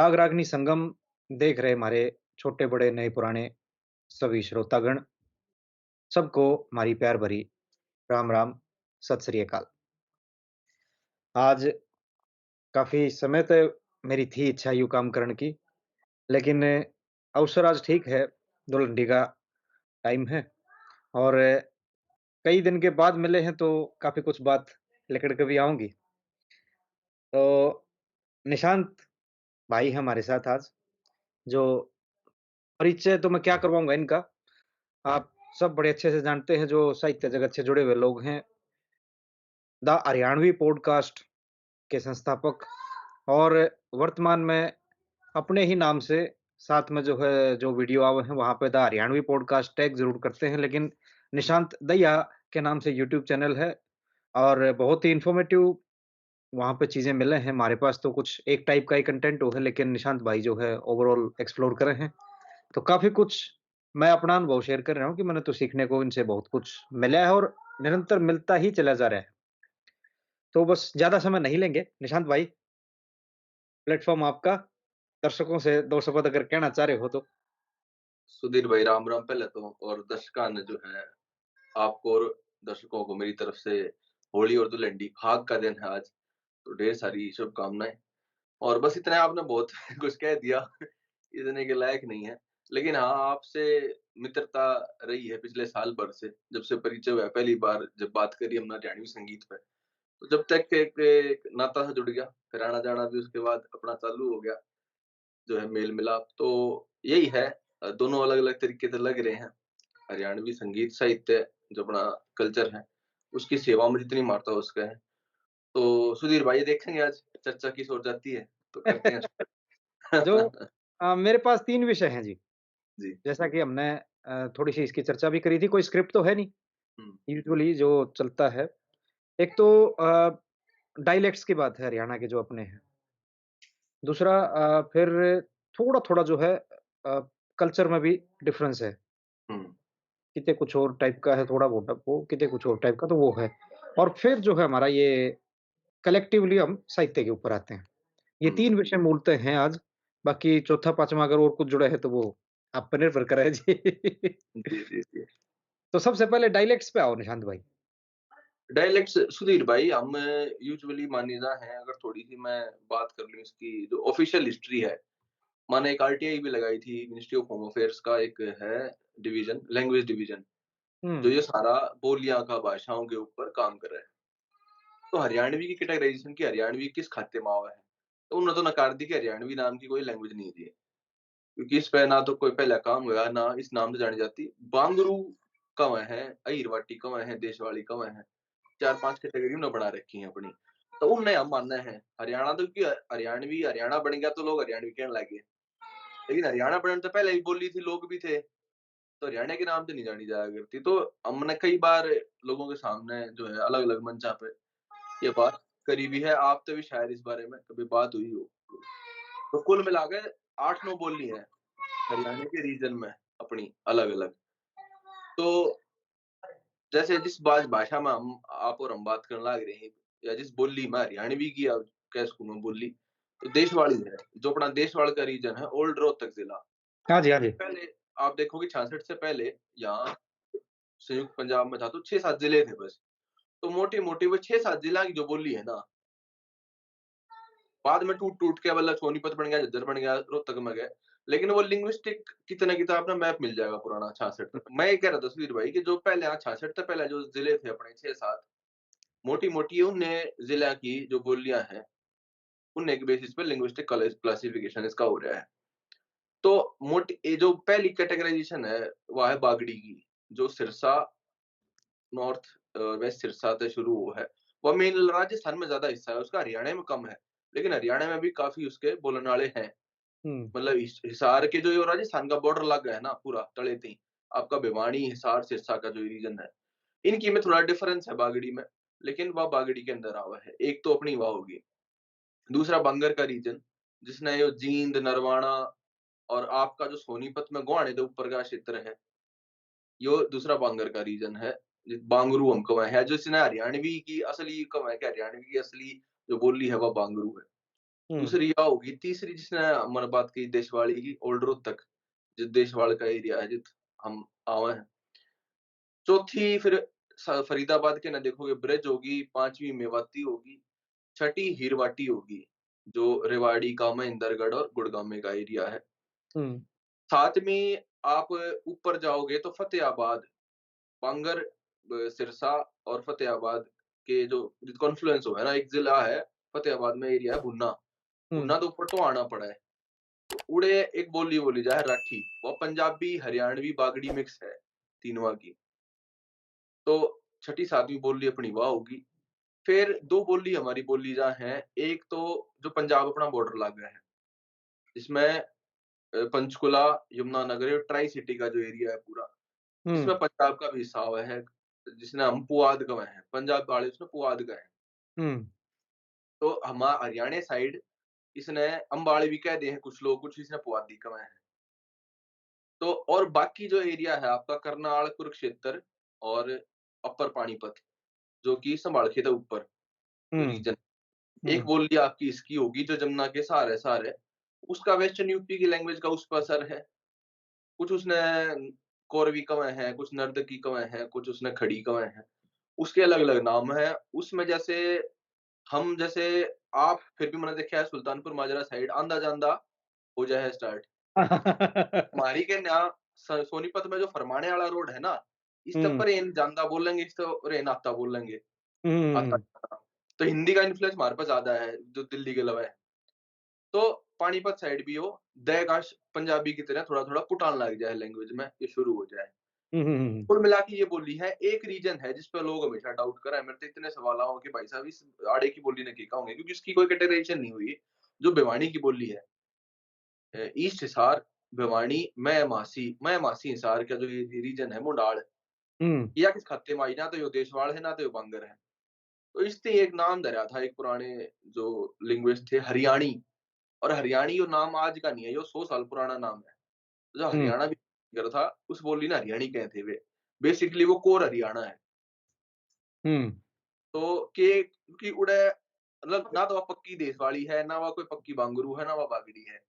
राग रागनी संगम देख रहे हमारे छोटे बड़े नए पुराने सभी श्रोतागण सबको हमारी प्यार भरी राम राम सत श्री अकाल। आज काफी समय तक मेरी थी इच्छा यूं काम करने की, लेकिन अवसर आज ठीक है। धुलंडी का टाइम है और कई दिन के बाद मिले हैं तो काफी कुछ बात लेकर के भी आऊंगी। तो निशांत भाई है हमारे साथ आज, जो परिचय तो मैं क्या करवाऊंगा इनका। आप सब बड़े अच्छे से जानते हैं, जो साहित्य जगत से जुड़े हुए लोग हैं। द हरियाणवी पॉडकास्ट के संस्थापक और वर्तमान में अपने ही नाम से साथ में जो है जो वीडियो आए हैं वहाँ पे द हरियाणवी पॉडकास्ट टैग ज़रूर करते हैं, लेकिन निशांत दहिया के नाम से यूट्यूब चैनल है और बहुत ही इन्फॉर्मेटिव वहाँ पे चीज़ें मिले हैं। हमारे पास तो कुछ एक टाइप का ही कंटेंट हो है, लेकिन निशांत भाई जो है ओवरऑल एक्सप्लोर करे हैं। तो काफ़ी कुछ मैं अपना अनुभव शेयर कर रहा हूँ कि मैंने तो सीखने को इनसे बहुत कुछ मिला है और निरंतर मिलता ही चला जा रहा है। तो बस ज़्यादा समय नहीं लेंगे। निशांत भाई, प्लेटफ़ॉर्म आपका, दर्शकों से 2 शब्द अगर कहना चाह रहे हो तो? सुधीर भाई राम राम पहले तो। और दर्शकान जो है, आपको और दर्शकों को मेरी तरफ से होली और धुलंडी भाग का दिन है आज, तो ढेर सारी शुभकामनाएं। और बस इतना आपने बहुत कुछ कह दिया, इतने के लायक नहीं है। लेकिन हाँ, आपसे मित्रता रही है पिछले साल भर से, जब से परिचय हुआ है। पहली बार जब बात करी हमने हरियाणवी संगीत पे, तो जब तक एक नाता सा जुड़ गया, फिर आना जाना भी उसके बाद अपना चालू हो गया, जो है मेल मिलाप। तो यही है, दोनों अलग अलग तरीके से लग रहे हैं। हरियाणवी संगीत साहित्य जो अपना कल्चर है, उसकी सेवा में जितनी मारता है उसका है। तो सुधीर भाई देखेंगे आज चर्चा किस ओर जाती है, तो करते हैं जो स्टार्ट। मेरे पास 3 विषय हैं जी। जी। जैसा कि हमने थोड़ी-सी इसकी चर्चा भी करी थी, कोई स्क्रिप्ट तो है नहीं, हुँ, यूजुअली जो चलता है। एक तो डायलेक्ट्स की बात है हरियाणा के जो अपने हैं। दूसरा फिर थोड़ा-थोड़ा जो है कल्चर में भी डिफरेंस है। हुँ, किते कुछ और टाइप का है थोड़ा बहुत वो, किते कुछ और टाइप का तो वो है। और फिर जो है हमारा ये कलेक्टिवली हम साहित्य के ऊपर आते हैं। ये हुँ। 3 विषय मूलतः हैं आज, बाकी चौथा, पाँचवाँ अगर और कुछ जुड़ा है तो वो आप पे निर्भर करा है जी। जी, जी, जी। तो सबसे पहले डायलेक्ट्स पे आओ निशांत भाई। डायलेक्ट्स सुधीर भाई, हम यूजुअली मान्यता है, अगर थोड़ी-सी मैं बात कर लूँ इसकी जो ऑफ़िशियल हिस्ट्री है, मैंने एक आरटीआई भी लगाई थी, मिनिस्ट्री ऑफ होम अफेयर्स का एक है डिवीज़न, लैंग्वेज डिवीज़न, जो हुँ, ये सारा बोलियाँ का भाषाओं के ऊपर काम कर रहा है। तो हरियाणवी की कैटेगराइज़ेशन की हरियाणवी किस खाते में आवा है? तो उन्होंने तो नकार दी कि हरियाणवी नाम की कोई लैंग्वेज नहीं थी। क्योंकि इस पे ना तो कोई पहला काम हुआ, ना इस नाम से जानी जाती। बांगरू कौन है, अहिरवाटी कौन है, देशवाड़ी कौन है, 4-5 कैटेगरी उन्होंने बना रखी हैं अपनी। तो उनने हम मानना है हरियाणा, तो क्योंकि हरियाणवी हरियाणा बन गया तो लोग हरियाणवी कहने लग गए। लेकिन हरियाणा बनने से पहले भी बोली थी, लोग भी थे, तो हरियाणा के नाम से नहीं जानी जाया करती। तो हमने कई बार लोगों के सामने जो है अलग-अलग मंचा पे ये बात करी भी है, आपसे भी शायद इस बारे में कभी बात हुई हो। तो कुल मिला के 8-9 बोली हैं हरियाणा के रीजन में अपनी अलग-अलग। तो जैसे जिस भाषा में हम आप और हम बात करने लग रहे हैं, या जिस बोली में हरियाणवी की आप कह सकूँ मैं बोली, तो देशवाड़ी है, जो अपना देशवाड़ का रीजन है, ओल्ड रोहतक जिला। हाँ जी, हाँ जी। पहले आप देखोगे 66 से पहले यहाँ संयुक्त पंजाब में था तो 6-7 जिले थे बस। तो मोटी-मोटी वो 6-7 जिला की जो बोली है ना, बाद में टूट-टूट के मतलब सोनीपत बन गया, झज्जर बन गया, रोहतक में गए। लेकिन वो लिंग्विस्टिक कितना किताब ना मैप मिल जाएगा पुराना 66 तक। मैं ये कह रहा था सुधीर भाई कि जो पहले यहाँ 66 से पहले जो जिले थे अपने 6-7, मोटी-मोटी उनने जिला की जो बोलियाँ हैं, उनने के बेसिस पे लिंग्विस्टिक क्लासिफिकेशन इसका हो रहा है। तो मोटी ये जो पहली कैटेगराइज़ेशन है, वो है बागड़ी की, जो सिरसा नॉर्थ वेस्ट सिरसा से शुरू हुआ है। वो मेन राजस्थान में ज़्यादा हिस्सा है उसका, हरियाणा में कम है। लेकिन हरियाणा में भी काफ़ी उसके बोलने वाले हैं। हुँ, मतलब हिसार के जो ये राजस्थान का बॉर्डर लग गया है ना पूरा तले थी, आपका भिवानी, हिसार, सिरसा का जो रीजन है, इनकी में थोड़ा डिफरेंस है बागड़ी में, लेकिन वह बागड़ी के अंदर आवा है। एक तो अपनी वह होगी, दूसरा बंगर का रीजन, जिसने ये जींद, नरवाना और आपका जो सोनीपत में गोहाने के ऊपर का क्षेत्र है, यो दूसरा बांगर का रीजन है। बांगरू हम कहें है, जो इसने हरियाणवी की असली कहें कि हरियाणवी की असली जो बोली है वह बांगरू है। हुँ, दूसरी या होगी, तीसरी जिसने हमने बात की देशवाड़ी की ओल्ड रोहतक, जो देशवाड़ का एरिया है जित हम आवे हैं। चौथी फिर फरीदाबाद के ना देखोगे ब्रज होगी, 5वीं मेवाती होगी, छठी हीरवाटी होगी, जो रेवाड़ी का महेंद्रगढ़ और गुड़गांव का एरिया है। हुँ, 7वीं आप ऊपर जाओगे तो फ़तेहाबाद, बांगर, सिरसा और फ़तेहाबाद के जो कॉन्फ्लुएंस हो है ना, एक ज़िला है फ़तेहाबाद में एरिया है भुन्ना। हुँ, भुन्ना तो ऊपर तो आना पड़ा है। तो उड़े एक बोली बोली जाए राठी, वो पंजाबी, हरियाणवी, बागड़ी मिक्स है, तीनों की। तो छठी 7वीं बोली अपनी वाह होगी। फिर 2 बोली हमारी बोली जा हैं, एक तो जो पंजाब अपना बॉर्डर लागे है, जिसमें पंचकुला, यमुनानगर और ट्राई सिटी का जो एरिया है पूरा, हुँ, जिसमें पंजाब का भी हिस्सा हुआ है, जिसने हम पुआध कहे हैं, पंजाब वाले उसने पुआध कहे हैं। हुँ, तो हरियाणा साइड इसने अम्बाड़ी भी कह दिए हैं कुछ लोग, कुछ इसने पुआधी कहे हैं। तो और बाकी जो एरिया है आपका करनाल, कुरुक्षेत्र और अपर पानीपत, जो कि संभाल था ऊपर हुँ, रीजन। एक हुँ, बोली आपकी इसकी होगी जो जमुना के सहारे-सहारे, उसका वेस्टर्न यूपी की लैंग्वेज का उस पर असर है। कुछ उसने कोरवी कहे हैं, कुछ नर्तकी कहे हैं, कुछ उसने खड़ी कहे हैं। उसके अलग-अलग नाम हैं। उसमें जैसे हम जैसे आप फिर भी मैंने देखा है सुल्तानपुर माजरा साइड आंदा-जांदा हो जाए है स्टार्ट। हमारी के ना सोनीपत में जो फरमाने वाला रोड है ना, इस हुँ, पर रेन जांदा बोलेंगे, इस तो रेन आता बोलेंगे, आता हुँ, जाता। तो हिंदी का इन्फ्लुएंस हमारे पास ज़्यादा है, जो दिल्ली के अलावा है। तो पानीपत साइड भी हो, दयकाश पंजाबी की तरह थोड़ा-थोड़ा पुटान लग जाए लैंग्वेज में, ये शुरू हो जाए। हुँ, हुँ, हुँ, कुल मिला के ये बोली है, एक रीजन है जिस पे लोग हमेशा डाउट कर रहे हैं। मेरे तो इतने सवाल आओ कि भाई साहब इस आड़े की बोली ने की का होंगे, क्योंकि इसकी कोई कैटेगराइज़ेशन नहीं हुई, जो भिवानी की बोली है। ईस्ट हिसार, भिवानी, मैं मासी हिसार का जो ये रीजन है मुंडाल, हुँ, या किस खत्ते में आई, ना तो यो देशवाल है, ना तो यो बांगर है। तो इसने एक नाम धरा था एक पुराने जो लिंग्विस्ट थे हरियाणी, और हरियाणी यो नाम आज का नहीं है, यो 100 साल पुराना नाम है। जो हुँ, हरियाणा भी कर था, उस बोली ने हरियाणी कहे थे वे। बेसिकली वो कोर हरियाणा है। हुँ, तो के क्योंकि उड़े मतलब ना तो वह पक्की देशवाली है, ना वह कोई पक्की बांगरू है, ना वह बागड़ी है।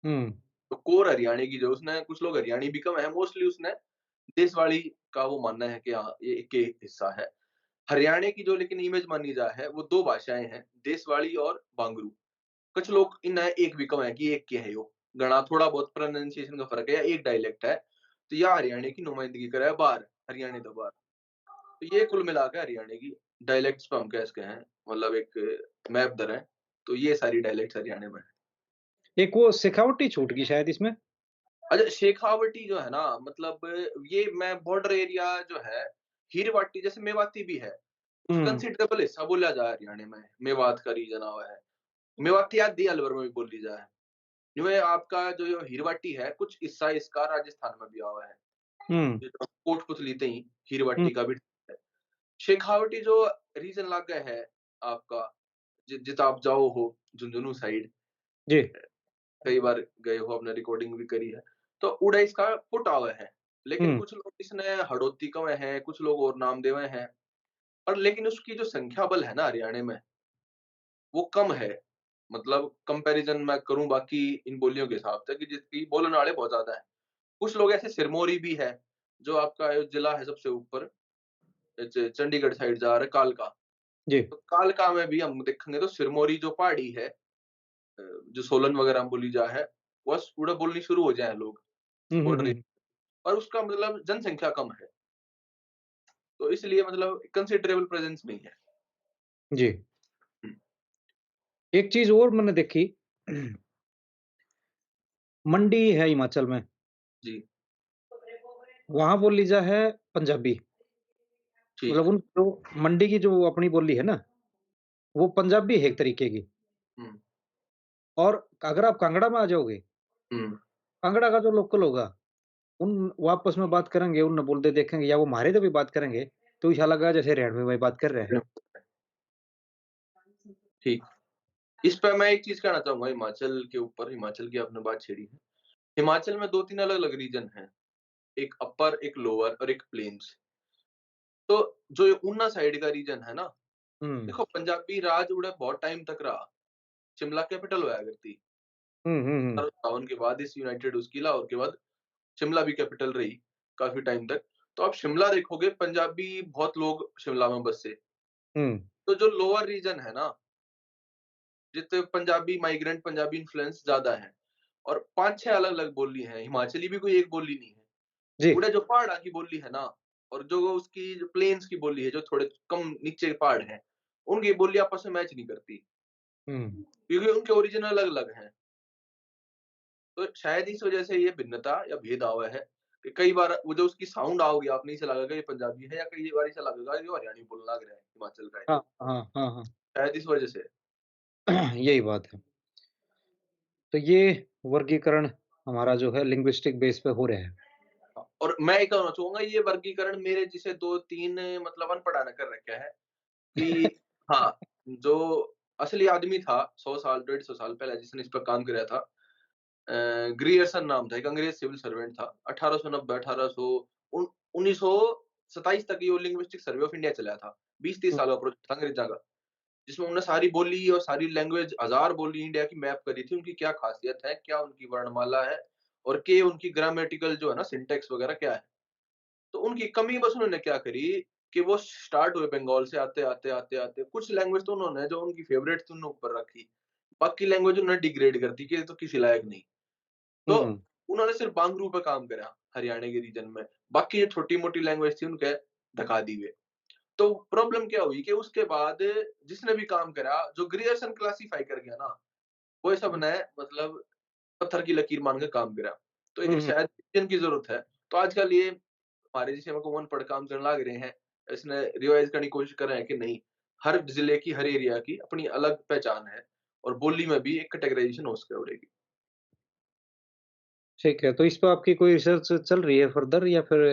हुँ, तो कोर हरियाणे की जो उसने कुछ लोग हरियाणी भी कम है, मोस्टली उसने देशवाली का वो मानना है कि हाँ, ये एक ही हिस्सा है। हरियाणा की जो लेकिन इमेज मानी जा है, वो 2 भाषाएँ हैं, देशवाली और बांगरू। कुछ लोग इन्हें एक भी कहें कि एक के है यो, घणा थोड़ा बहुत प्रोनंसिएशन का फ़र्क है या एक डायलेक्ट है, तो या हरियाणा की नुमाइंदगी करे बाहर, हरियाणा तो बाहर। तो ये कुल मिला के हरियाणा की डायलेक्ट्स पे हम कह सके हैं, मतलब एक मैप धरें, तो ये सारी डायलेक्ट्स हरियाणा में हैं। एक वो शेखावटी छूट गई शायद इसमें? अच्छा, शेखावटी जो है ना, मतलब ये मैं बॉर्डर एरिया जो है, हीरवाटी जैसे मेवाती भी है, उसका हुँ, कंसिडरेबल हिस्सा बोला जा हरियाणा में, मेवात का रीजन आवा है। मेवाती आदि अलवर में भी बोली जाए। यूँ है आपका जो ये हीरवाटी है, कुछ हिस्सा इसका राजस्थान में भी आवा है। हुँ, ये तो कोटपुतली तई हुँ, हीरवाटी का भी है। शेखावटी जो रीजन लागे है आपका, जितना आप जाओ हो झुंझुनू साइड, जी, कई बार गए हो, आपने रिकॉर्डिंग भी करी है, तो उड़े इसका पुट आवे है। लेकिन हुँ, कुछ लोग इसने हड़ौती कवे हैं, कुछ लोग और नाम देवे हैं, और लेकिन उसकी जो संख्या बल है ना हरियाणा में, वो कम है। मतलब कंपैरिज़न मैं करूँ बाकी इन बोलियों के हिसाब से कि जिसकी बोलने वाले बहुत ज़्यादा हैं। कुछ लोग ऐसे सिरमौरी भी है, जो आपका जिला है सबसे ऊपर, चंडीगढ़ साइड जा रहा है कालका। जी। तो कालका में भी हम देखेंगे तो सिरमौरी जो पहाड़ी है, जो सोलन वगैरह में बोली जा है, बस उड़ा बोलनी शुरू हो जाए लोग, हुँ, हुँ, बॉर्डर, हुँ, और उसका मतलब जनसंख्या कम है। तो इसलिए मतलब कंसिडरेबल प्रेज़ेंस नहीं है। जी। हुँ, एक चीज़ और मैंने देखी, मंडी है हिमाचल में, जी, वहाँ बोली जा है पंजाबी। ठीक। मतलब उन जो मंडी की जो अपनी बोली है ना, वो पंजाबी है एक तरीके की। हुँ, और अगर आप कांगड़ा में आ जाओगे, हुँ। कांगड़ा का जो लोकल होगा, वो आपस में बात करेंगे, उन बोलते देखेंगे या वो हमारे से भी बात करेंगे, तो ऐसा लगा जैसे हरियाणवी में बात कर रहे हैं। ठीक। इस पे मैं एक चीज़ कहना चाहूँगा हिमाचल के ऊपर, हिमाचल की आपने बात छेड़ी है। हिमाचल में 2-3 अलग-अलग रीजन हैं, एक अपर, एक लोअर और एक प्लेन्स। तो जो ये ऊना साइड का रीजन है ना, हुँ, देखो पंजाबी राज उड़े बहुत टाइम तक रहा। शिमला कैपिटल हुआ करती। हुँ, हुँ, हुँ। 1857 के बाद इस यूनाइटेड उसकी लाहौर के बाद शिमला भी कैपिटल रही काफ़ी टाइम तक। तो आप शिमला देखोगे पंजाबी बहुत लोग शिमला में बसे। हुँ, तो जो लोअर रीजन है ना, जितने पंजाबी माइग्रेंट पंजाबी इन्फ्लुएंस ज़्यादा है और 5-6 अलग-अलग बोली हैं, हिमाचली भी कोई एक बोली नहीं है। जी। पूरा जो पहाड़ा की बोली है ना और जो उसकी जो प्लेन्स की बोली है, जो थोड़े कम नीचे के पहाड़ हैं, उनकी बोली आपस में मैच नहीं करती, हुँ, क्योंकि उनके ओरिजिन अलग-अलग हैं। तो शायद इस वजह से ये भिन्नता या भेद आवा है कि कई बार वो जो उसकी साउंड आओगे आपने ऐसा लगेगा ये पंजाबी है या कई बार ऐसा लगेगा ये हरियाणवी बोलने लग रहा है, हिमाचल का है। हाँ, हाँ, हाँ, हाँ। शायद इस वजह से। यही बात है। तो ये वर्गीकरण हमारा जो है लिंग्विस्टिक बेस पे हो रहा है। और मैं ये कहना चाहूँगा ये वर्गीकरण मेरे जैसे 2-3 मतलब अनपढ़ा ने कर रखा है कि हाँ, जो असली आदमी था 100 साल, 150 साल पहले जिसने इस पर काम किया था ग्रियर्सन नाम था, एक अंग्रेज सिविल सर्वेंट था। 1890 1800 उन 1927 तक ये लिंग्विस्टिक सर्वे ऑफ इंडिया चला था। 20-30 हुँ, साल का प्रोजेक्ट था अंग्रेजा का, जिसमें उन्होंने सारी बोली और सारी लैंग्वेज 1000 बोली इंडिया की मैप करी थी, उनकी क्या खासियत है, क्या उनकी वर्णमाला है और के उनकी ग्रामेटिकल जो है ना सिंटैक्स वगैरह क्या है। तो उनकी कमी बस उन्होंने क्या करी कि वो स्टार्ट हुए बंगाल से आते कुछ लैंग्वेज तो उन्होंने जो उनकी फेवरेट थी उन्होंने ऊपर रखी। बाकी लैंग्वेज उन्होंने डिग्रेड कर दी कि ये तो किसी लायक नहीं। तो हुँ, उन्होंने सिर्फ बांगरू पे काम करा हरियाणा के रीजन में। बाकी ये छोटी-मोटी लैंग्वेज थी उनके धका दी गए। तो प्रॉब्लम क्या हुई कि उसके बाद जिसने भी काम करा जो ग्रियर्सन क्लासिफाई कर गया ना, वो सब ने मतलब पत्थर की लकीर मान के काम करा। तो हुँ, एक हुँ। शायद विजन की ज़रूरत है। तो आजकल ये हमारे जैसे को अनपढ़ काम करने लग रहे हैं, इसने रिवाइज़ करने की कोशिश कर रहे हैं कि नहीं, हर ज़िले की, हर एरिया की अपनी अलग पहचान है और बोली में भी एक कैटेगराइज़ेशन हो सके उड़ेगी। ठीक है, तो इस पे आपकी कोई रिसर्च चल रही है फर्दर या फिर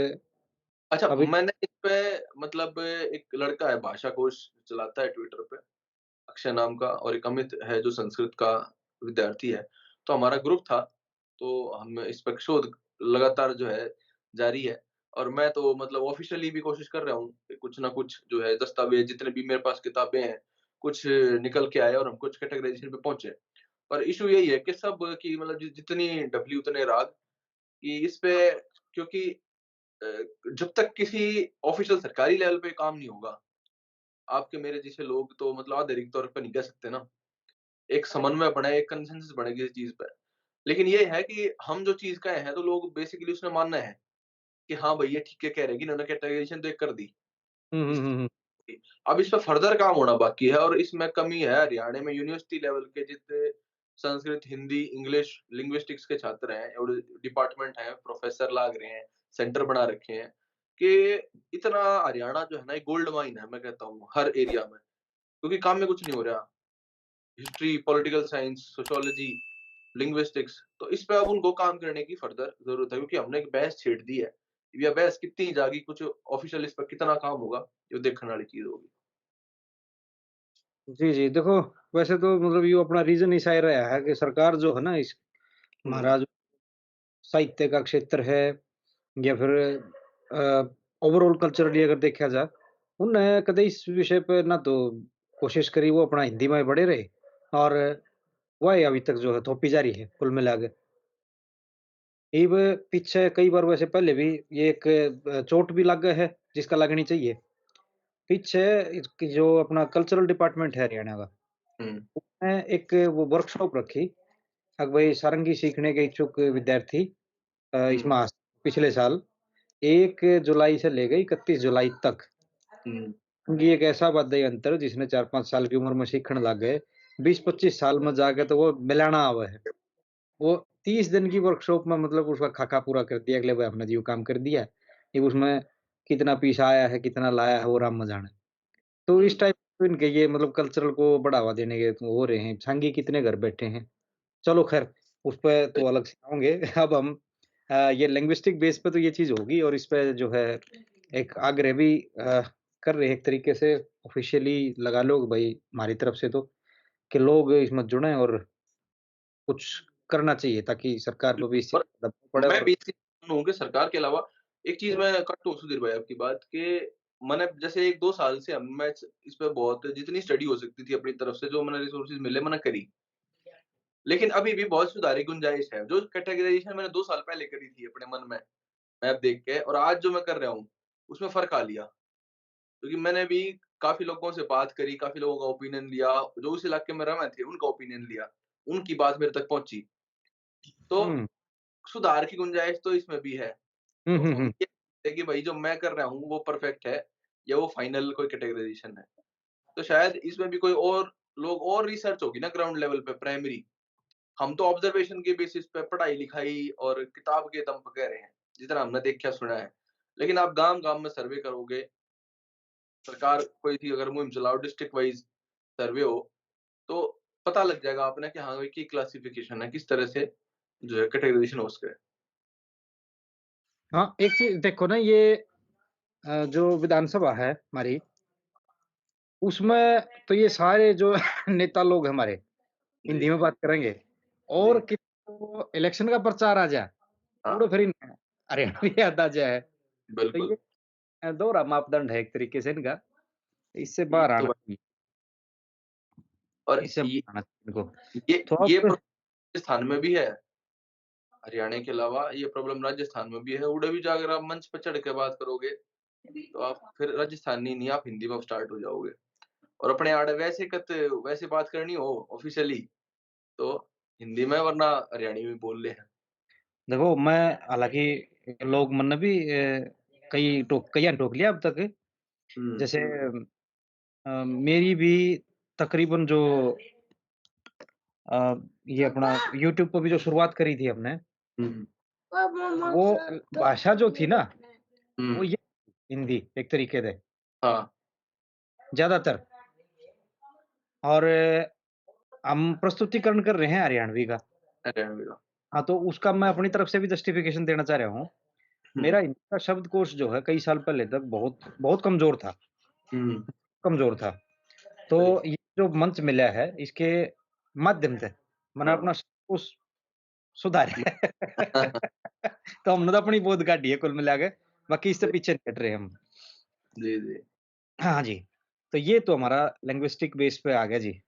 अच्छा, अभी मैंने इस पे मतलब एक लड़का है भाषा कोश चलाता है ट्विटर पे, अक्षय नाम का और एक अमित है जो संस्कृत का विद्यार्थी है। तो हमारा ग्रुप था, तो हम इस पे शोध लगातार जो है जारी है और मैं तो मतलब ऑफ़िशियली भी कोशिश कर रहा हूँ कि कुछ ना कुछ जो है दस्तावेज़ जितने भी मेरे पास किताबें हैं, कुछ निकल के आए और हम कुछ कैटेगराइज़ेशन पे पहुँचे। पर इश्यू यही है कि सब की मतलब जितनी डफली उतने राग कि इस पे क्योंकि अ, जब तक किसी ऑफ़िशियल सरकारी लेवल पे काम नहीं होगा, आपके मेरे जैसे लोग तो मतलब आधिकारिक तौर पे नहीं कह सकते ना। एक समन्वय बने, एक कंसेंसस बनेगी इस चीज़ पे। लेकिन ये है कि हम जो चीज़ कहे हैं तो लोग बेसिकली उसमें मानना है कि हाँ भाई ये ठीक है कह रहे हैं कि इन्होंने कैटेगराइज़ेशन तो एक कर दी। हुँ, हुँ, इस हुँ, हुँ। चीज़ की। अब इस पे फर्दर काम होना बाकी है और इसमें कमी है हरियाणा में यूनिवर्सिटी लेवल के जितने संस्कृत, हिंदी, इंग्लिश, लिंग्विस्टिक्स के छात्र हैं और डिपार्टमेंट हैं, प्रोफ़ेसर लाग रहे हैं, सेंटर बना रखे हैं कि इतना हरियाणा जो है ना एक गोल्ड माइन है मैं कहता हूँ हर एरिया में। क्योंकि काम में कुछ नहीं हो रहा। History, political science, sociology, linguistics तो इस पे अब उनको काम करने की फर्दर ज़रूरत है क्योंकि हमने एक बहस छेड़ दी है। ये बहस कितनी जागी, कुछ ऑफ़िशियल इस पर कितना काम होगा, ये देखने वाली चीज़ होगी। जी, जी। देखो, वैसे तो मतलब ये अपना रीज़न ऐसा ही रहा है कि सरकार जो है ना इस हुँ, हमारा जो साहित्य का क्षेत्र है या फिर ओवरऑल कल्चरली अगर देखा जाए, उनने कदे इस विषय पे ना तो कोशिश करी वो अपना हिंदी में बड़े रहे और वही अभी तक जो है थोपी जा रही है कुल मिला के। इब पीछे कई बार वैसे पहले भी ये एक चोट भी लग गया है, जिसका लगनी चाहिए। पीछे इसकी जो अपना कल्चरल डिपार्टमेंट है हरियाणा का, हुँ, उसने एक वो वर्कशॉप रखी। अब भाई सारंगी सीखने के इच्छुक विद्यार्थी इस हुँ, माह पिछले साल 1 जुलाई से लेके 31 जुलाई तक हुँ, ये एक ऐसा वाद्य यंत्र जिसने 4-5 साल की उम्र में सीखण लग गए, 20-25 साल में जाके तो वो मिलाना आवे है। वो 30 दिन की वर्कशॉप में मतलब उसका खाका पूरा कर दिया, अगले भाई हमने जो काम कर दिया। ये उसमें कितना पीसा आया है, कितना लाया है, वो राम जाने। तो हुँ, इस टाइप इनके ये मतलब कल्चरल को बढ़ावा देने के तो हो रहे हैं। संघी कितने घर बैठे हैं। चलो ख़ैर, उस पे सही। तो अलग से आएँगे। अब हम ये लिंग्विस्टिक बेस पे तो ये चीज़ होगी और इस पे जो है एक आग्रह भी कर रहे हैं एक तरीके से ऑफ़िशियली लगा लो भई हमारी तरफ से तो, कि लोग इसमें जुड़ें और कुछ करना चाहिए ताकि सरकार को भी इस चीज़ और का दबाव पड़े मैं और भी इसी हूँ कि सरकार के अलावा एक चीज़ मैं काटूँ सुधीर भाई आपकी बात कि मैंने जैसे 1-2 साल से हम मैं इस पे बहुत जितनी स्टडी हो सकती थी अपनी तरफ से जो मैंने रिसोर्सेज़ मिले मैंने करी। लेकिन अभी भी बहुत सुधार की गुंजाइश है। जो कैटेगराइज़ेशन मैंने 2 साल पहले करी थी अपने मन में, मैप देख के और आज जो मैं कर रहा हूँ, उसमें फ़र्क आ लिया। क्योंकि मैंने भी काफ़ी लोगों से बात करी, काफ़ी लोगों का ओपिनियन लिया, जो उस इलाके में रहे थे, उनका ओपिनियन लिया। उनकी बात मेरे तक पहुँची। तो हुँ। सुधार की गुंजाइश तो इसमें भी है। हुँ, तो हुँ, हम हुँ। ये कहते हैं कि भाई जो मैं कर रहा हूँ, वो परफ़ेक्ट है या वो फाइनल कोई कैटेगराइज़ेशन है। तो शायद इसमें भी कोई और लोग और रिसर्च होगी ना ग्राउंड लेवल पे प्राइमरी। हम तो ऑब्जर्वेशन के बेसिस पे पढ़ाई-लिखाई और किताब के दम पे कह रहे हैं, जितना हमने देखा सुना है। लेकिन आप गाँव-गाँव में सर्वे करोगे, सरकार कोई भी अगर मुहिम चलाओ डिस्ट्रिक्ट वाइज़ सर्वे हो, तो पता लग जाएगा आपने कि हाँ, भाई की क्लासिफिकेशन है, किस तरह से जो है कैटेगराइज़ेशन हो उसका है। हाँ, एक चीज़ देखो ना ये जो विधानसभा है हमारी, उसमें तो ये सारे जो नेता लोग हैं हमारे, जी, हिंदी में बात करेंगे और जी, कि तो इलेक्शन का प्रचार आ जाए, हाँ, उड़ो फिर इन्हें हरियाणवी याद आ जाए। तो बिल्कुल। ये दोहरा मापदंड है एक तरीके से इनका, इससे ये बाहर तो आना बात चाहिए, और इससे बाहर आना चाहिए इनको। तो ये अब राजस्थान में भी है। हरियाणा के अलावा ये प्रॉब्लम राजस्थान में भी है। उड़े भी जाकर आप मंच पे चढ़ के बात करोगे, तो आप फिर राजस्थानी नहीं, आप हिंदी में स्टार्ट हो जाओगे। और अपने आड़े वैसे बात करनी हो ऑफ़िशियली, तो हिंदी में वरना हरियाणवी में बोल ले हैं। देखो मैं हालाँकि लोग मन्ने भी कईयां टोक लिया अब तक। हुँ, जैसे मेरी भी तकरीबन जो अ, ये अपना यूट्यूब पे भी जो शुरुआत करी थी हमने, हुँ, वो भाषा जो थी ना, वो हुँ, ये हिंदी एक तरीके से, हाँ, ज़्यादातर और हम प्रस्तुतिकरण कर रहे हैं हरियाणवी का। हरियाणवी का। हाँ, तो उसका मैं अपनी तरफ से भी जस्टिफ़िकेशन देना चाह रहा हूँ। हुँ, मेरा हिंदी का शब्दकोश जो है कई साल पहले तक बहुत बहुत कमज़ोर था, हुँ, कमज़ोर था। तो सही। ये जो मंच मिला है, इसके माध्यम से मैंने हाँ। अपना शब्दकोश सुधारा है। तो हमने तो अपनी बहुत काटी है कुल मिला के, बाकी इससे पीछे नहीं हट रहे हम। जी, जी। हाँ, हाँ जी। तो ये तो हमारा लिंग्विस्टिक बेस पे आ गया जी।